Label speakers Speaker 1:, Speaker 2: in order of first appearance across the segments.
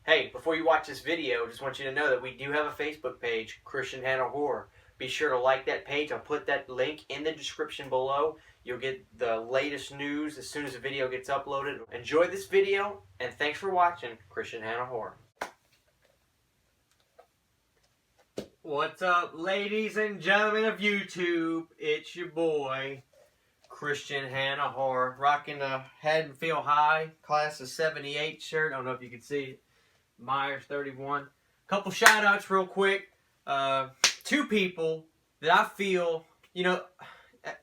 Speaker 1: Hey, before you watch this video, just want you to know that we do have a Facebook page, Christian Hanna Horror. Be sure to like that page. I'll put that link in the description below. You'll get the latest news as soon as the video gets uploaded. Enjoy this video, and thanks for watching Christian Hanna Horror. What's up, ladies and gentlemen of YouTube? It's your boy, Christian Hanna Horror, rocking the Head and Feel High class of '78 shirt. I don't know if you can see it. Myers 31. Couple shout outs real quick. Two people that I feel,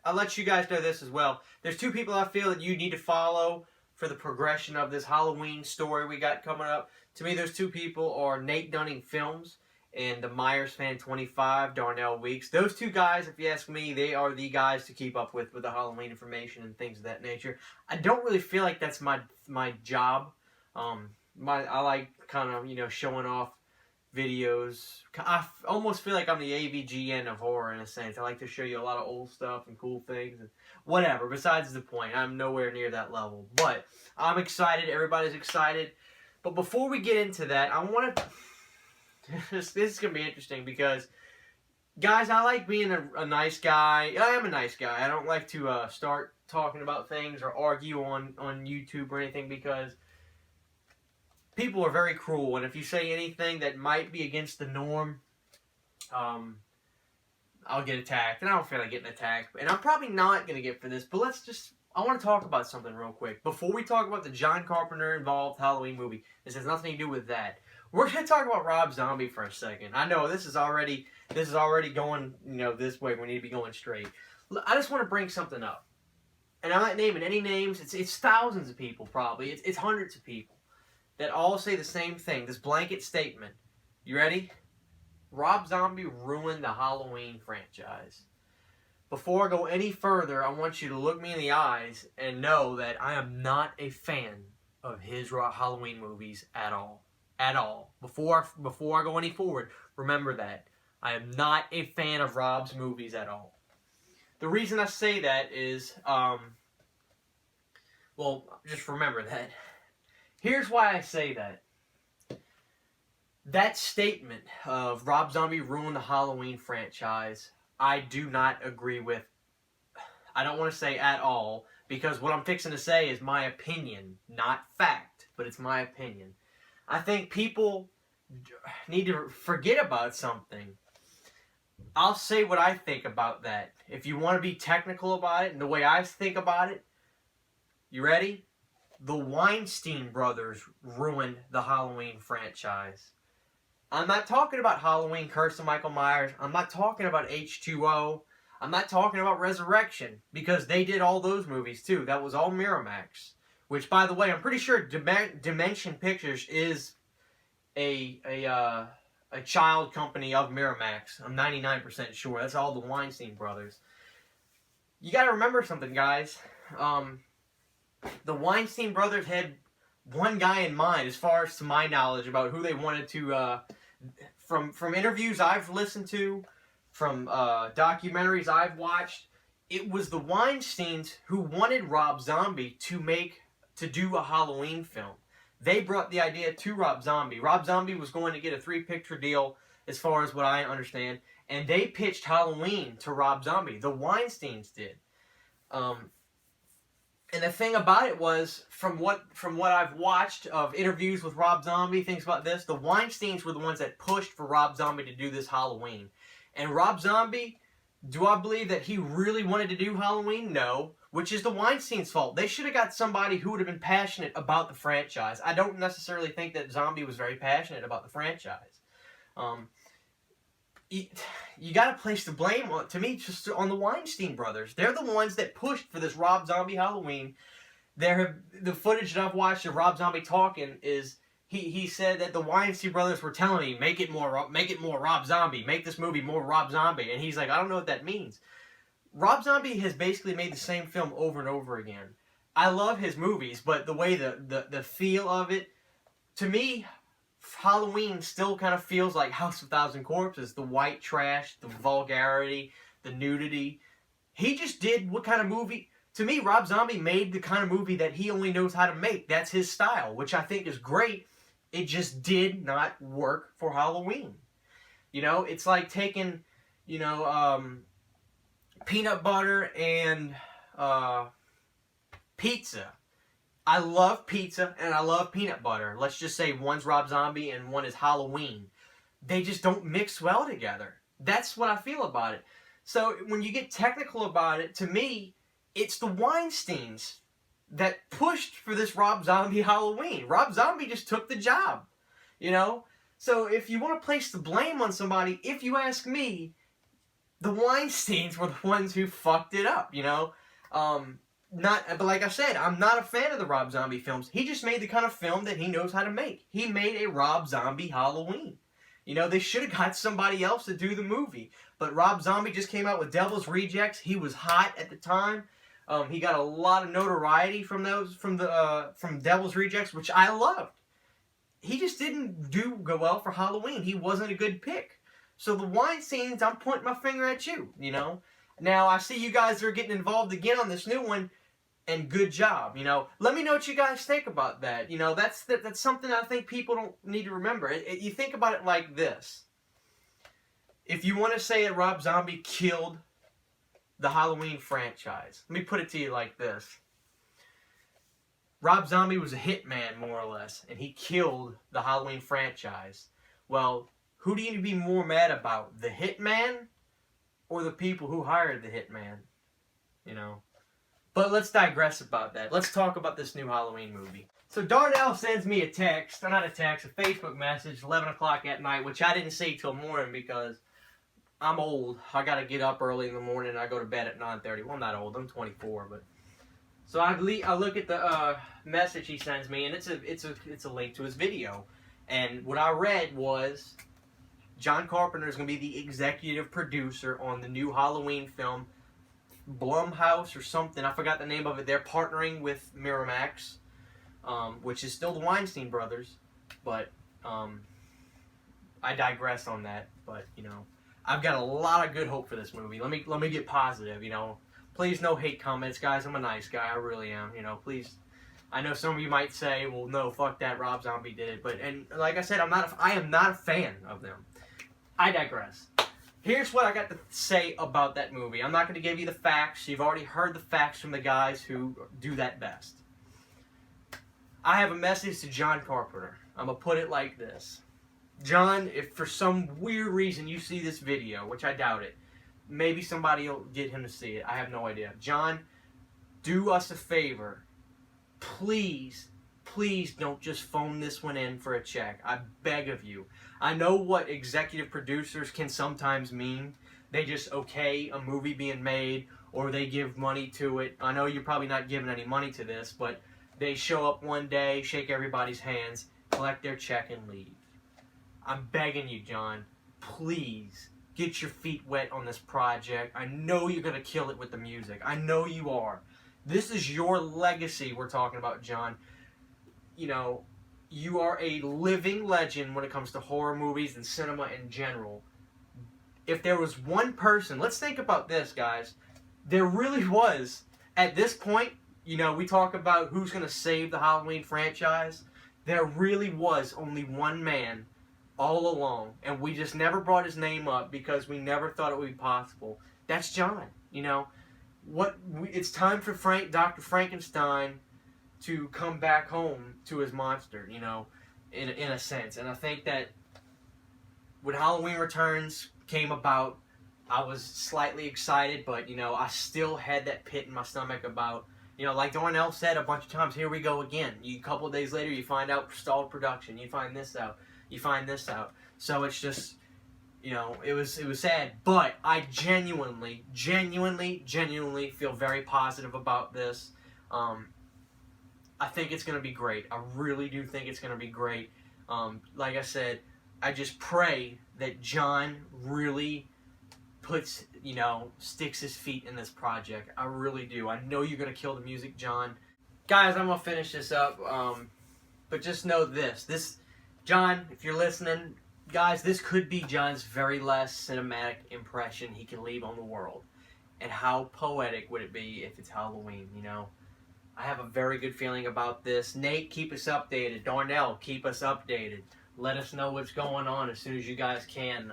Speaker 1: I'll let you guys know this as well. There's two people I feel that you need to follow for the progression of this Halloween story we got coming up. To me, those two people are Nate Dunning Films and the Myers Fan 25, Darnell Weeks. Those two guys, if you ask me, they are the guys to keep up with the Halloween information and things of that nature. I don't really feel like that's my job. I like kind of, showing off videos. I almost feel like I'm the AVGN of horror in a sense. I like to show you a lot of old stuff and cool things and whatever. Besides the point, I'm nowhere near that level. But I'm excited. Everybody's excited. But before we get into that, I want to... this is going to be interesting because, guys, I like being a nice guy. I am a nice guy. I don't like to start talking about things or argue on YouTube or anything because people are very cruel, and if you say anything that might be against the norm, I'll get attacked, and I don't feel like getting attacked, and I'm probably not going to get for this, but I want to talk about something real quick. Before we talk about the John Carpenter involved Halloween movie, this has nothing to do with that. We're going to talk about Rob Zombie for a second. I know this is already going, this way. We need to be going straight. I just want to bring something up, and I'm not naming any names. It's thousands of people, probably. It's hundreds of people that all say the same thing, this blanket statement. You ready? Rob Zombie ruined the Halloween franchise. Before I go any further, I want you to look me in the eyes and know that I am not a fan of his Halloween movies at all. At all. Before I go any forward, remember that. I am not a fan of Rob's movies at all. The reason I say that is, just remember that. Here's why I say that. That statement of Rob Zombie ruined the Halloween franchise, I do not agree with. I don't want to say at all, because what I'm fixing to say is my opinion, not fact, but it's my opinion. I think people need to forget about something. I'll say what I think about that. If you want to be technical about it and the way I think about it, you ready? The Weinstein brothers ruined the Halloween franchise. I'm not talking about Halloween Curse of Michael Myers. I'm not talking about H2O. I'm not talking about Resurrection, because they did all those movies too. That was all Miramax. Which, by the way, I'm pretty sure Dimension Pictures is a child company of Miramax. I'm 99% sure. That's all the Weinstein brothers. You got to remember something, guys. The Weinstein brothers had one guy in mind, as far as to my knowledge, about who they wanted to, from interviews I've listened to, from documentaries I've watched, it was the Weinsteins who wanted Rob Zombie to do a Halloween film. They brought the idea to Rob Zombie. Rob Zombie was going to get a 3-picture deal, as far as what I understand, and they pitched Halloween to Rob Zombie. The Weinsteins did. And the thing about it was, from what I've watched of interviews with Rob Zombie, things about this, the Weinsteins were the ones that pushed for Rob Zombie to do this Halloween. And Rob Zombie, do I believe that he really wanted to do Halloween? No. Which is the Weinsteins' fault. They should have got somebody who would have been passionate about the franchise. I don't necessarily think that Zombie was very passionate about the franchise. You got to place the blame, to me, just on the Weinstein brothers. They're the ones that pushed for this Rob Zombie Halloween. The footage that I've watched of Rob Zombie talking is he said that the Weinstein brothers were telling me, make it more Rob Zombie, make this movie more Rob Zombie, and he's like, I don't know what that means. Rob Zombie has basically made the same film over and over again. I love his movies, but the way the feel of it, to me, Halloween still kind of feels like House of Thousand Corpses. The white trash, the vulgarity, the nudity. He just did what kind of movie... To me, Rob Zombie made the kind of movie that he only knows how to make. That's his style, which I think is great. It just did not work for Halloween. You know, it's like taking, you know, peanut butter and pizza. I love pizza and I love peanut butter. Let's just say one's Rob Zombie and one is Halloween. They just don't mix well together. That's what I feel about it. So when you get technical about it, to me, it's the Weinsteins that pushed for this Rob Zombie Halloween. Rob Zombie just took the job, you know? So if you want to place the blame on somebody, if you ask me, the Weinsteins were the ones who fucked it up, you know? But like I said, I'm not a fan of the Rob Zombie films. He just made the kind of film that he knows how to make. He made a Rob Zombie Halloween. You know, they should have got somebody else to do the movie. But Rob Zombie just came out with Devil's Rejects. He was hot at the time. He got a lot of notoriety from Devil's Rejects, which I loved. He just didn't go well for Halloween. He wasn't a good pick. So the Weinsteins, I'm pointing my finger at you, you know. Now, I see you guys are getting involved again on this new one, and good job, you know. Let me know what you guys think about that. You know, that's something I think people don't need to remember. You think about it like this. If you want to say that Rob Zombie killed the Halloween franchise, let me put it to you like this. Rob Zombie was a hitman, more or less, and he killed the Halloween franchise. Well, who do you need to be more mad about? The hitman or the people who hired the hitman? You know? But let's digress about that. Let's talk about this new Halloween movie. So Darnell sends me a text, or not a text, a Facebook message, 11 o'clock at night, which I didn't see till morning because I'm old. I got to get up early in the morning and I go to bed at 9:30. Well, I'm not old. I'm 24, but... So I look at the message he sends me, and it's a link to his video. And what I read was John Carpenter is going to be the executive producer on the new Halloween film, Blumhouse or something. I forgot the name of it. They're partnering with Miramax, which is still the Weinstein brothers. But I digress on that. But you know, I've got a lot of good hope for this movie. Let me get positive. You know. Please, no hate comments, guys. I'm a nice guy. I really am. You know, please. I know some of you might say, "Well, no, fuck that. Rob Zombie did it." But like I said, I am not a fan of them. I digress. Here's what I got to say about that movie. I'm not going to give you the facts. You've already heard the facts from the guys who do that best. I have a message to John Carpenter. I'm gonna put it like this: John, if for some weird reason you see this video, which I doubt it. Maybe somebody will get him to see it. I have no idea. John, do us a favor. Please, please don't just phone this one in for a check. I beg of you. I know what executive producers can sometimes mean. They just okay a movie being made or they give money to it. I know you're probably not giving any money to this, but they show up one day, shake everybody's hands, collect their check, and leave. I'm begging you, John. Please. Get your feet wet on this project. I know you're going to kill it with the music. I know you are. This is your legacy we're talking about, John. You know, you are a living legend when it comes to horror movies and cinema in general. If there was one person, let's think about this, guys. There really was, at this point, you know, we talk about who's going to save the Halloween franchise. There really was only one man all along, and we just never brought his name up because we never thought it would be possible. That's John. You know, it's time for Dr. Frankenstein to come back home to his monster. You know, in a sense, and I think that when Halloween Returns came about, I was slightly excited, but you know, I still had that pit in my stomach about, you know, like Darnell said a bunch of times. Here we go again. A couple of days later, you find out stalled production. You find this out. You find this out. So it's just, you know, it was sad. But I genuinely feel very positive about this. I think it's going to be great. I really do think it's going to be great. Like I said, I just pray that John really puts, you know, sticks his feet in this project. I really do. I know you're going to kill the music, John. Guys, I'm going to finish this up. But just know this. John, if you're listening, guys, this could be John's very last cinematic impression he can leave on the world. And how poetic would it be if it's Halloween, you know? I have a very good feeling about this. Nate, keep us updated. Darnell, keep us updated. Let us know what's going on as soon as you guys can.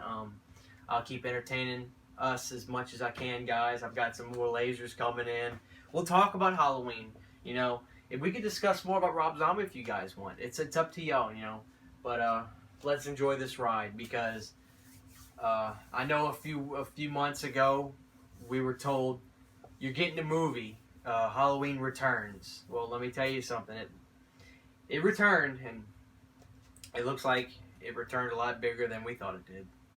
Speaker 1: I'll keep entertaining us as much as I can, guys. I've got some more lasers coming in. We'll talk about Halloween. You know, if we could discuss more about Rob Zombie if you guys want. It's up to y'all, you know. But let's enjoy this ride because I know a few months ago we were told you're getting a movie. Halloween Returns. Well, let me tell you something. It returned, and it looks like it returned a lot bigger than we thought it did.